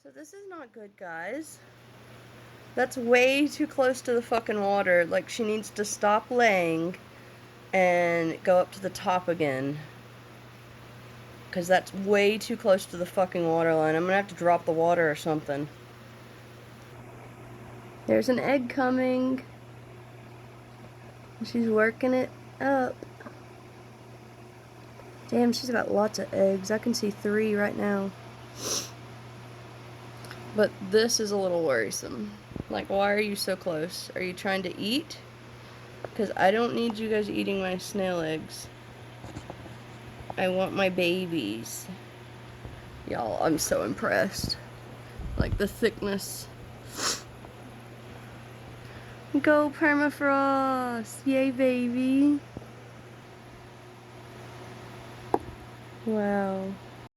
So this is not good, guys. That's way too close to the fucking water. Like, she needs to stop laying and go up to the top again. Because that's way too close to the fucking water line. I'm gonna have to drop the water or something. There's an egg coming. She's working it up. Damn, she's got lots of eggs. I can see 3 right now. But this is a little worrisome. Like, why are you so close? Are you trying to eat? Because I don't need you guys eating my snail eggs. I want my babies. Y'all, I'm so impressed. Like, the thickness. Go permafrost! Yay, baby! Wow.